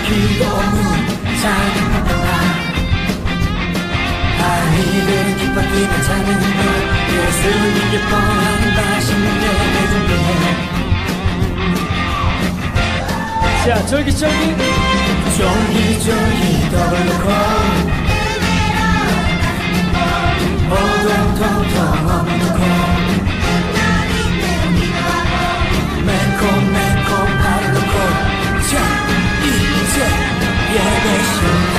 기도 없는 자는 평평한 아이들은 기뻐 뛰며 자는 것 예수님 기뻐하는 맛있는 예배 준비해 자 쫄깃쫄깃 쫄깃쫄깃 떡을 넣고 오동통통 넣고 매콤매콤 파를 넣고 자 이제 예배 시간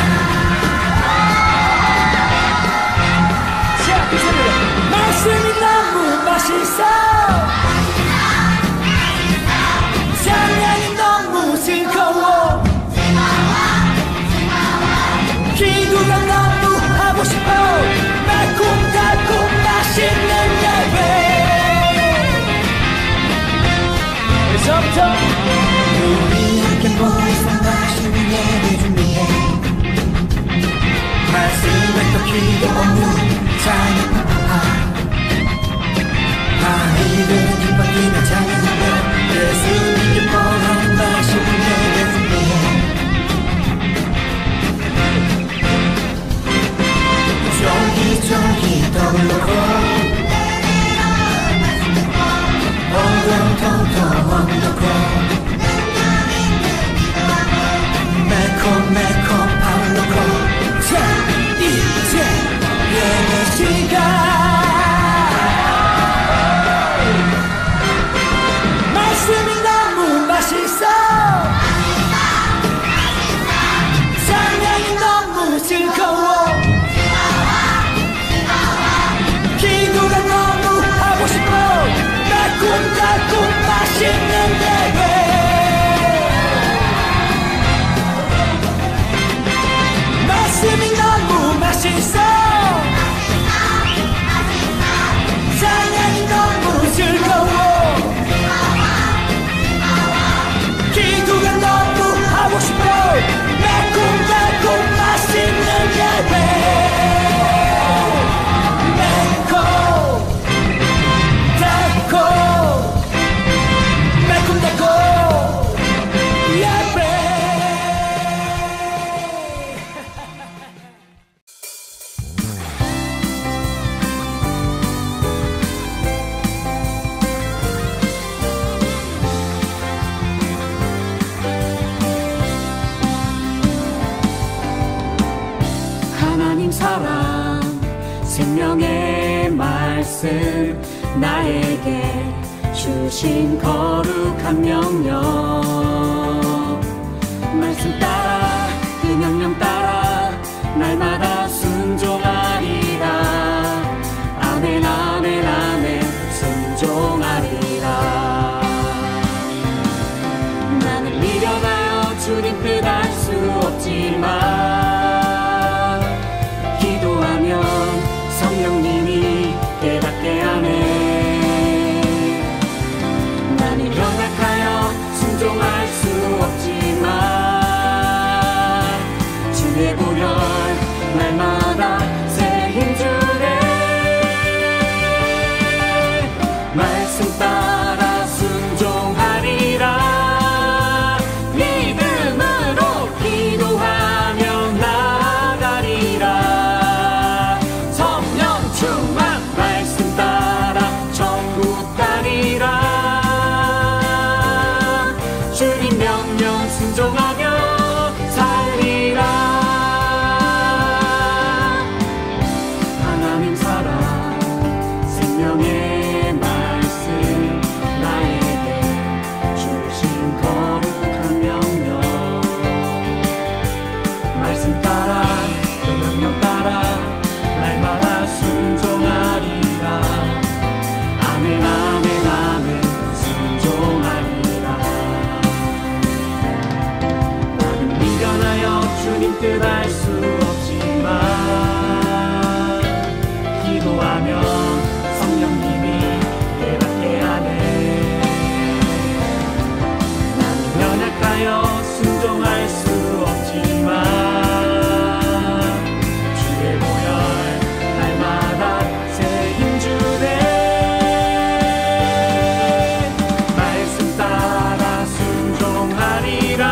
자 그 소리로 말씀이 너무 맛있어 찬양이 너무 즐거워 기도가 너무 하고 싶어 달콤달콤 맛있는 예배 그래서부터 우리 함께 모여서 맛있는 예배 준비해 말씀에 또 기도 없는 찬양 아이들은 기뻐 뛰며 찬양하며 예수님 기뻐하는 맛있는 예배 준비해 쫄깃쫄깃 떡을 넣고 오동통통 넣고 매콤매콤 파를 넣고 자 이제 예배 시간 말씀이 너무 맛있어 찬양이 너무 즐거워 기도가 너무 하고 싶어 달콤달콤 맛있는 예배 말씀이 너무 맛있어 찬양이 너무 즐거워 기도가 너무 하고 싶어 달콤달콤 맛있는 예배 사랑 생명의 말씀 나에게 주신 거룩한 명령 말씀 따라 그 명령 따라 날마다 순종하리라 아멘 아멘 아멘 순종하리라 나는 미련하여 주님 뜻 알 수 없지만 성령님이 깨닫게 하네 나는 연약하여 순종할 수 없지만 주의 보혈 날마다 새 힘주네 말씀 따라 순종하리라 믿음으로 기도하며 나아가리라 말씀 따라 천국 가리라 주님 명령 순종하며 살리라 하나님 사랑 생명의 말씀 나에게 주신 거룩한 명령 말씀 따라 그 명령 따라 날마다 순종하리라 아멘 아멘 아멘 순종하리라 나는 미련하여 주님 뜻 알 수 없지만 기도하며 성령님이 깨닫게 하네 나는 연약하여 순종할 수 없지만 말씀 따라 순종하리라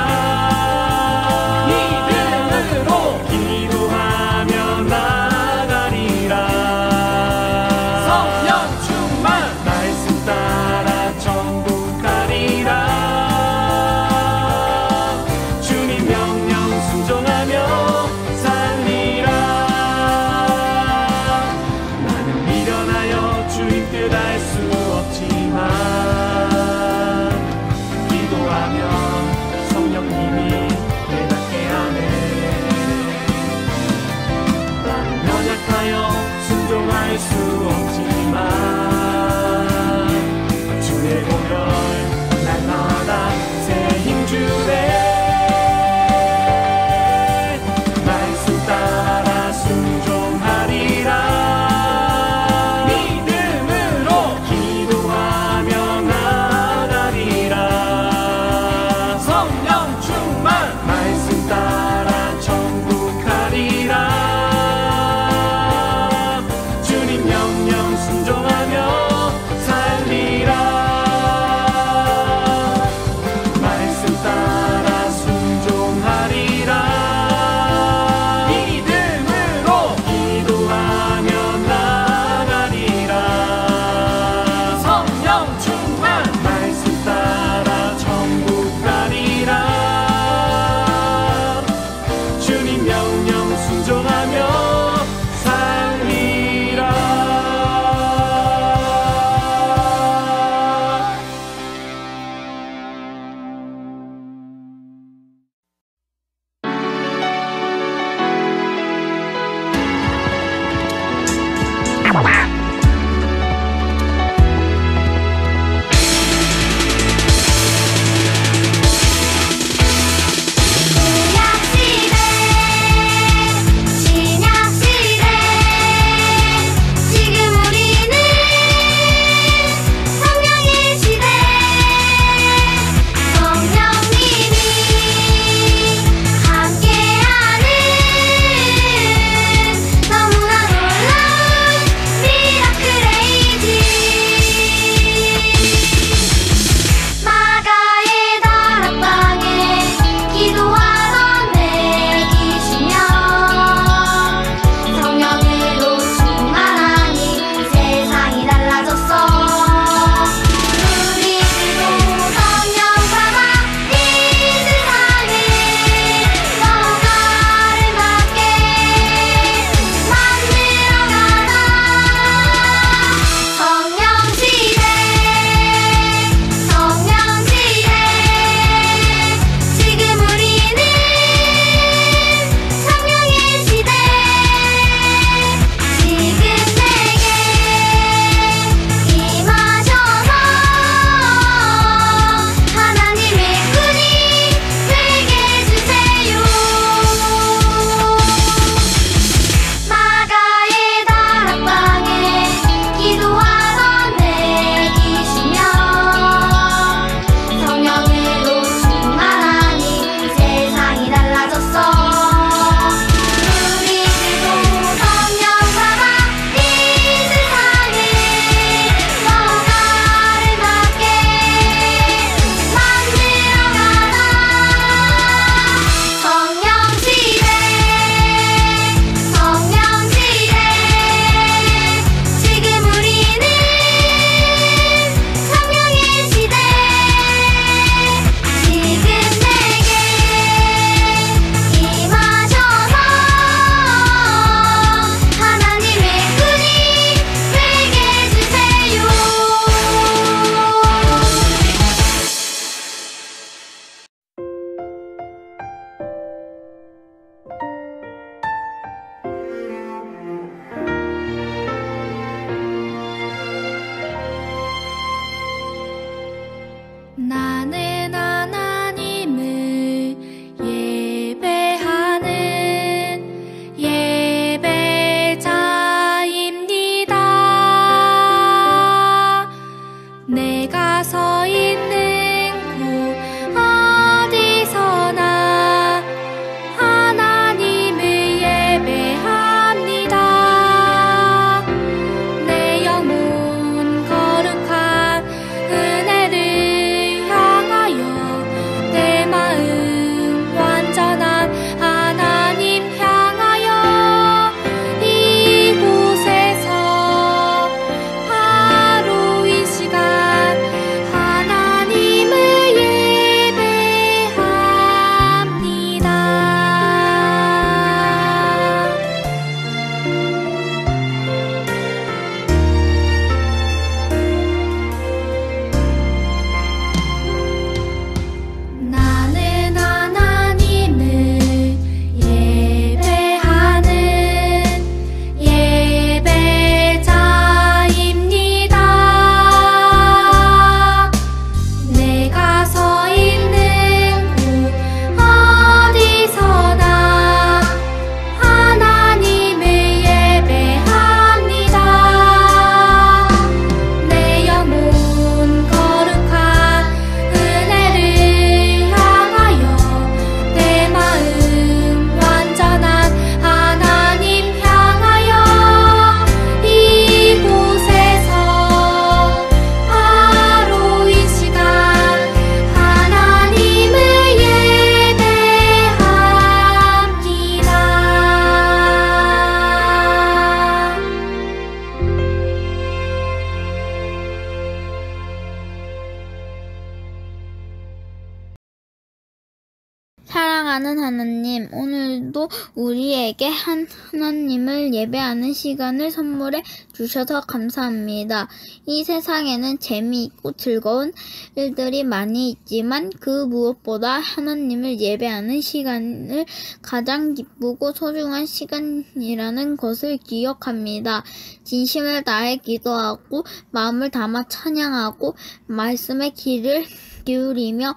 사랑하는 하나님, 오늘도 우리에게 하나님을 예배하는 시간을 선물해 주셔서 감사합니다. 이 세상에는 재미있고 즐거운 일들이 많이 있지만 그 무엇보다 하나님을 예배하는 시간을 가장 기쁘고 소중한 시간이라는 것을 기억합니다. 진심을 다해 기도하고 마음을 담아 찬양하고 말씀에 귀를 기울이며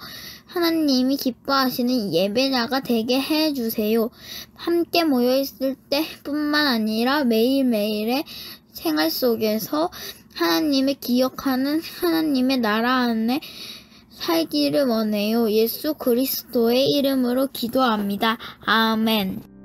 하나님이 기뻐하시는 예배자가 되게 해주세요. 함께 모여있을 때뿐만 아니라 매일매일의 생활 속에서 하나님을 기억하는 하나님의 나라 안에 살기를 원해요. 예수 그리스도의 이름으로 기도합니다. 아멘.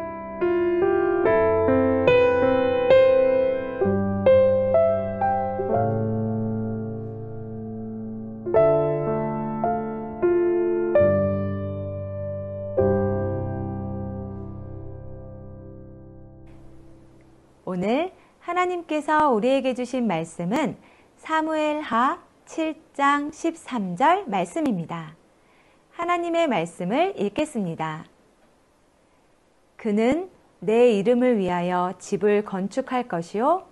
오늘 하나님께서 우리에게 주신 말씀은 사무엘하 7장 13절 말씀입니다. 하나님의 말씀을 읽겠습니다. 그는 내 이름을 위하여 집을 건축할 것이요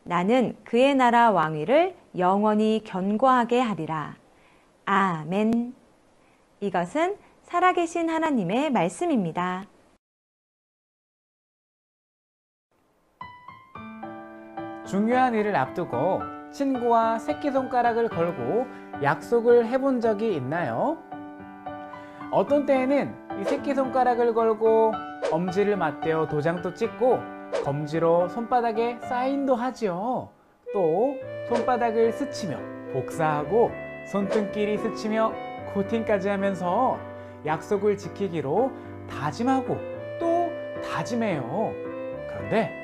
나는 그의 나라 왕위를 영원히 견고하게 하리라. 아멘. 이것은 살아계신 하나님의 말씀입니다. 중요한 일을 앞두고 친구와 새끼손가락을 걸고 약속을 해본 적이 있나요? 어떤 때에는 이 새끼손가락을 걸고 엄지를 맞대어 도장도 찍고 검지로 손바닥에 사인도 하지요. 또 손바닥을 스치며 복사하고 손등끼리 스치며 코팅까지 하면서 약속을 지키기로 다짐하고 또 다짐해요. 그런데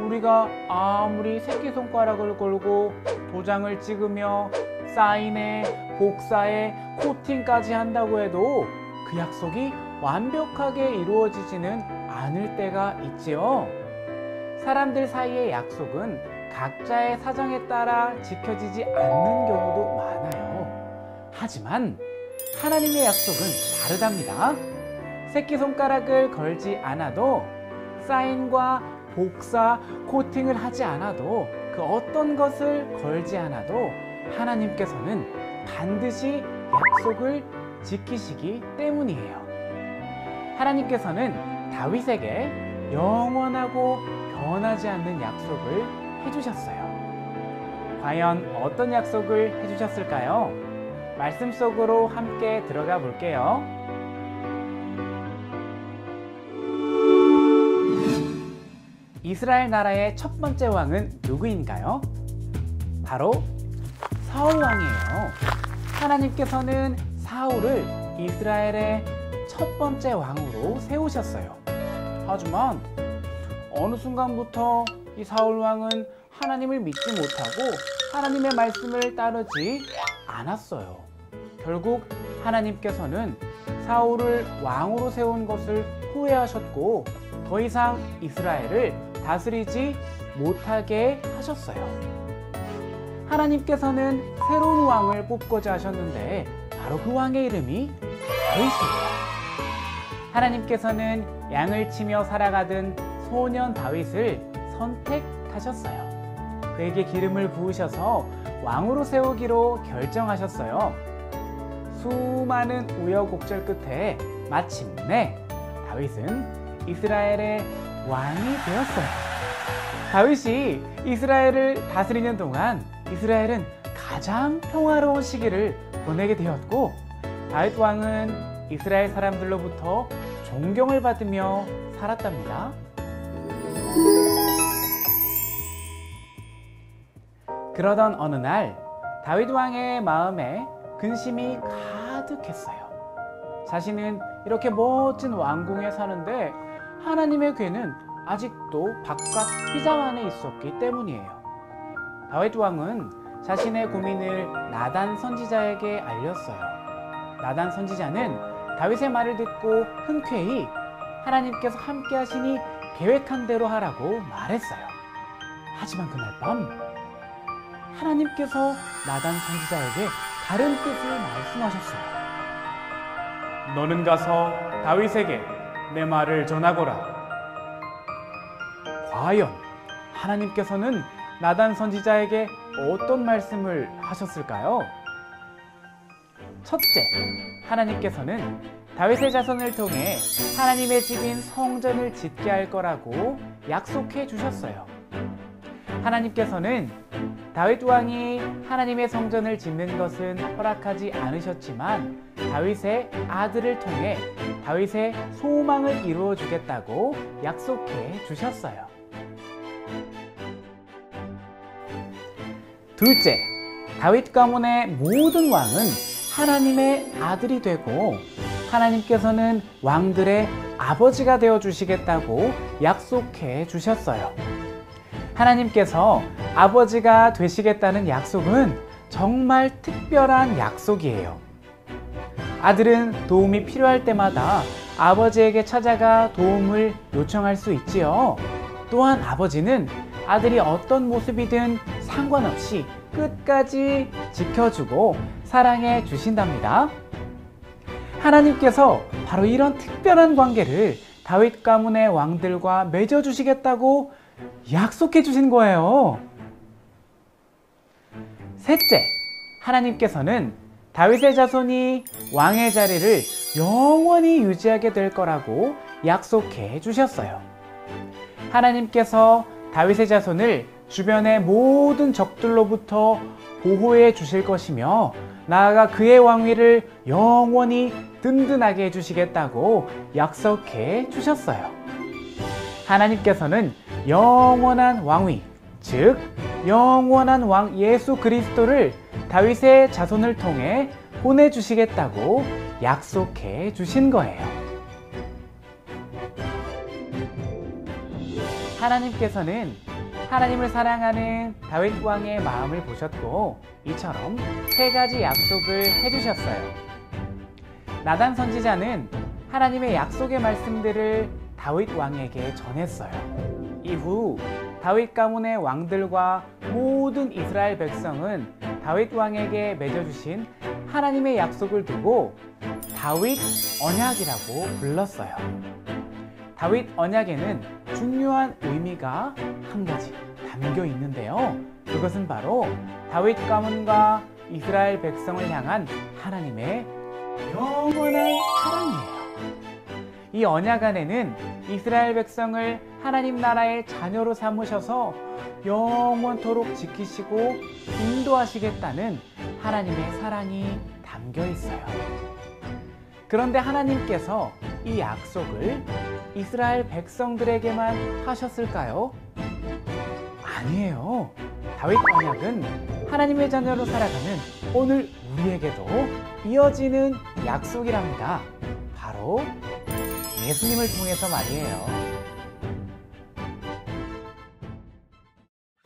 우리가 아무리 새끼손가락을 걸고 도장을 찍으며 사인에 복사에 코팅까지 한다고 해도 그 약속이 완벽하게 이루어지지는 않을 때가 있지요. 사람들 사이의 약속은 각자의 사정에 따라 지켜지지 않는 경우도 많아요. 하지만 하나님의 약속은 다르답니다. 새끼손가락을 걸지 않아도 사인과 복사, 코팅을 하지 않아도 그 어떤 것을 걸지 않아도 하나님께서는 반드시 약속을 지키시기 때문이에요. 하나님께서는 다윗에게 영원하고 변하지 않는 약속을 해주셨어요. 과연 어떤 약속을 해주셨을까요? 말씀 속으로 함께 들어가 볼게요. 이스라엘 나라의 첫 번째 왕은 누구인가요? 바로 사울 왕이에요. 하나님께서는 사울을 이스라엘의 첫 번째 왕으로 세우셨어요. 하지만 어느 순간부터 이 사울 왕은 하나님을 믿지 못하고 하나님의 말씀을 따르지 않았어요. 결국 하나님께서는 사울을 왕으로 세운 것을 후회하셨고 더 이상 이스라엘을 다스리지 못하게 하셨어요. 하나님께서는 새로운 왕을 뽑고자 하셨는데 바로 그 왕의 이름이 다윗입니다. 하나님께서는 양을 치며 살아가던 소년 다윗을 선택하셨어요. 그에게 기름을 부으셔서 왕으로 세우기로 결정하셨어요. 수많은 우여곡절 끝에 마침내 다윗은 이스라엘의 왕이 되었어요. 다윗이 이스라엘을 다스리는 동안 이스라엘은 가장 평화로운 시기를 보내게 되었고 다윗 왕은 이스라엘 사람들로부터 존경을 받으며 살았답니다. 그러던 어느 날 다윗 왕의 마음에 근심이 가득했어요. 자신은 이렇게 멋진 왕궁에 사는데 하나님의 궤는 아직도 바깥 휘장 안에 있었기 때문이에요. 다윗 왕은 자신의 고민을 나단 선지자에게 알렸어요. 나단 선지자는 다윗의 말을 듣고 흔쾌히 하나님께서 함께 하시니 계획한 대로 하라고 말했어요. 하지만 그날 밤 하나님께서 나단 선지자에게 다른 뜻을 말씀하셨어요. 너는 가서 다윗에게 내 말을 전하거라. 과연 하나님께서는 나단 선지자에게 어떤 말씀을 하셨을까요? 첫째, 하나님께서는 다윗의 자손을 통해 하나님의 집인 성전을 짓게 할 거라고 약속해 주셨어요. 하나님께서는 다윗 왕이 하나님의 성전을 짓는 것은 허락하지 않으셨지만 다윗의 아들을 통해 다윗의 소망을 이루어 주겠다고 약속해 주셨어요. 둘째, 다윗 가문의 모든 왕은 하나님의 아들이 되고 하나님께서는 왕들의 아버지가 되어 주시겠다고 약속해 주셨어요. 하나님께서 아버지가 되시겠다는 약속은 정말 특별한 약속이에요. 아들은 도움이 필요할 때마다 아버지에게 찾아가 도움을 요청할 수 있지요. 또한 아버지는 아들이 어떤 모습이든 상관없이 끝까지 지켜주고 사랑해 주신답니다. 하나님께서 바로 이런 특별한 관계를 다윗 가문의 왕들과 맺어주시겠다고 약속해 주신 거예요. 셋째, 하나님께서는 다윗의 자손이 왕의 자리를 영원히 유지하게 될 거라고 약속해 주셨어요. 하나님께서 다윗의 자손을 주변의 모든 적들로부터 보호해 주실 것이며 나아가 그의 왕위를 영원히 든든하게 해주시겠다고 약속해 주셨어요. 하나님께서는 영원한 왕위, 즉 영원한 왕 예수 그리스도를 다윗의 자손을 통해 보내주시겠다고 약속해 주신 거예요. 하나님께서는 하나님을 사랑하는 다윗 왕의 마음을 보셨고 이처럼 세 가지 약속을 해주셨어요. 나단 선지자는 하나님의 약속의 말씀들을 다윗 왕에게 전했어요. 이후 다윗 가문의 왕들과 모든 이스라엘 백성은 다윗 왕에게 맺어주신 하나님의 약속을 두고 다윗 언약이라고 불렀어요. 다윗 언약에는 중요한 의미가 한 가지 담겨 있는데요. 그것은 바로 다윗 가문과 이스라엘 백성을 향한 하나님의 영원한 사랑이에요. 이 언약 안에는 이스라엘 백성을 하나님 나라의 자녀로 삼으셔서 영원토록 지키시고 인도하시겠다는 하나님의 사랑이 담겨 있어요. 그런데 하나님께서 이 약속을 이스라엘 백성들에게만 하셨을까요? 아니에요. 다윗 언약은 하나님의 자녀로 살아가는 오늘 우리에게도 이어지는 약속이랍니다. 바로 예수님을 통해서 말이에요.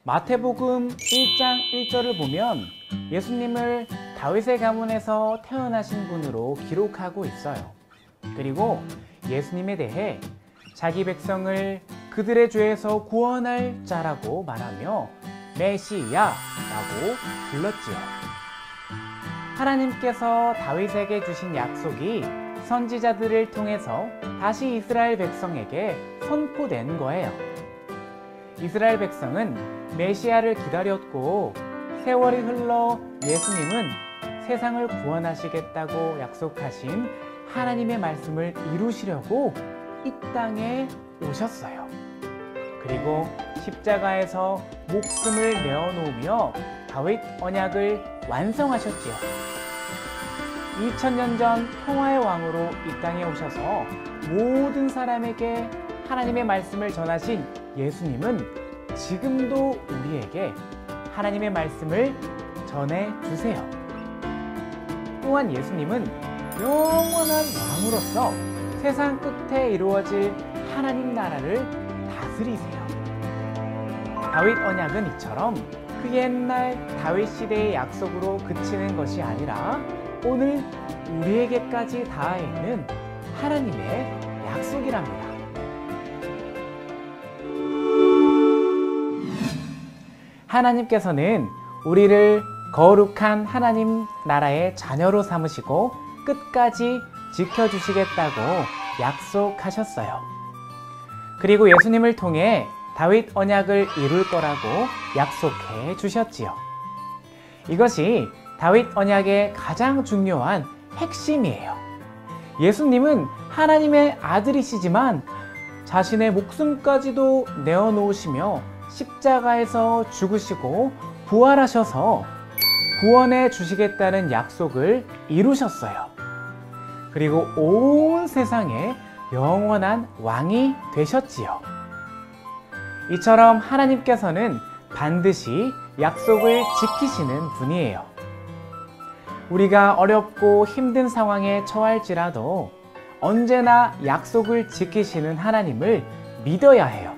마태복음 1장 1절을 보면 예수님을 다윗의 가문에서 태어나신 분으로 기록하고 있어요. 그리고 예수님에 대해 자기 백성을 그들의 죄에서 구원할 자라고 말하며 메시야라고 불렀지요. 하나님께서 다윗에게 주신 약속이 선지자들을 통해서 다시 이스라엘 백성에게 선포된 거예요. 이스라엘 백성은 메시아를 기다렸고 세월이 흘러 예수님은 세상을 구원하시겠다고 약속하신 하나님의 말씀을 이루시려고 이 땅에 오셨어요. 그리고 십자가에서 목숨을 내어놓으며 다윗 언약을 완성하셨지요. 2000년 전 평화의 왕으로 이 땅에 오셔서 모든 사람에게 하나님의 말씀을 전하신 예수님은 지금도 우리에게 하나님의 말씀을 전해주세요. 또한 예수님은 영원한 왕으로서 세상 끝에 이루어질 하나님 나라를 다스리세요. 다윗 언약은 이처럼 그 옛날 다윗 시대의 약속으로 그치는 것이 아니라 오늘 우리에게까지 닿아 있는 하나님의 약속이랍니다. 하나님께서는 우리를 거룩한 하나님 나라의 자녀로 삼으시고 끝까지 지켜주시겠다고 약속하셨어요. 그리고 예수님을 통해 다윗 언약을 이룰 거라고 약속해 주셨지요. 이것이 다윗 언약의 가장 중요한 핵심이에요. 예수님은 하나님의 아들이시지만 자신의 목숨까지도 내어놓으시며 십자가에서 죽으시고 부활하셔서 구원해 주시겠다는 약속을 이루셨어요. 그리고 온 세상에 영원한 왕이 되셨지요. 이처럼 하나님께서는 반드시 약속을 지키시는 분이에요. 우리가 어렵고 힘든 상황에 처할지라도 언제나 약속을 지키시는 하나님을 믿어야 해요.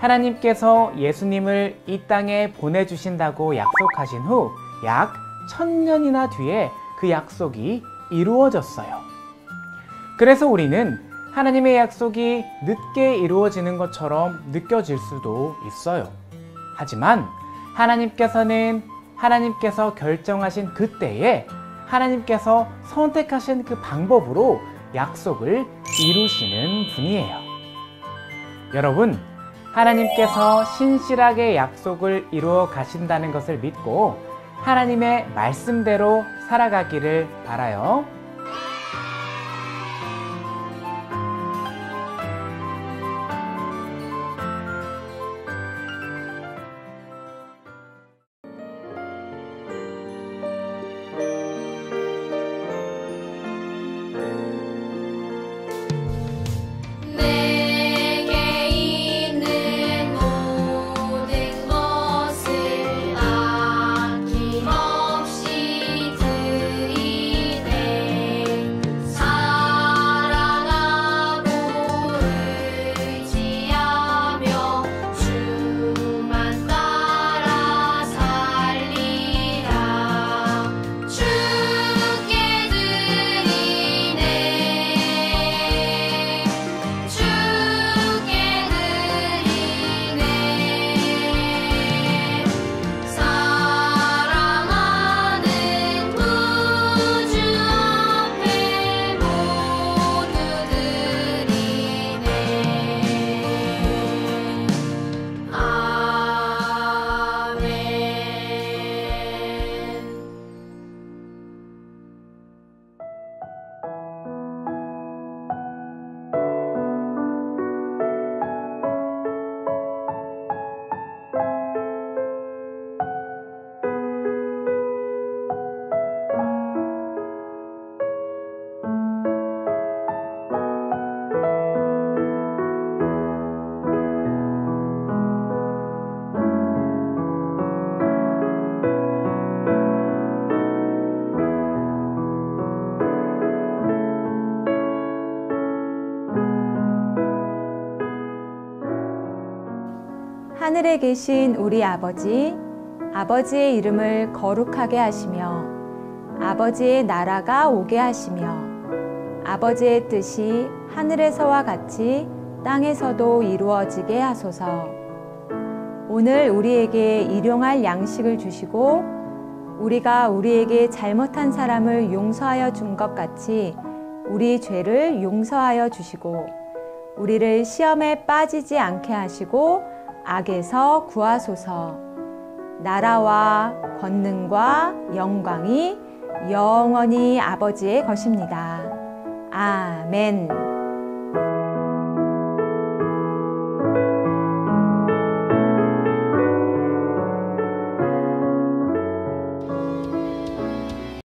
하나님께서 예수님을 이 땅에 보내주신다고 약속하신 후 약 1000년이나 뒤에 그 약속이 이루어졌어요. 그래서 우리는 하나님의 약속이 늦게 이루어지는 것처럼 느껴질 수도 있어요. 하지만 하나님께서 결정하신 그때에 하나님께서 선택하신 그 방법으로 약속을 이루시는 분이에요. 여러분, 하나님께서 신실하게 약속을 이루어 가신다는 것을 믿고 하나님의 말씀대로 살아가기를 바라요. 하늘에 계신 우리 아버지, 아버지의 이름을 거룩하게 하시며 아버지의 나라가 오게 하시며 아버지의 뜻이 하늘에서와 같이 땅에서도 이루어지게 하소서. 오늘 우리에게 일용할 양식을 주시고 우리가 우리에게 잘못한 사람을 용서하여 준 것 같이 우리 죄를 용서하여 주시고 우리를 시험에 빠지지 않게 하시고 악에서 구하소서. 나라와 권능과 영광이 영원히 아버지의 것입니다. 아멘.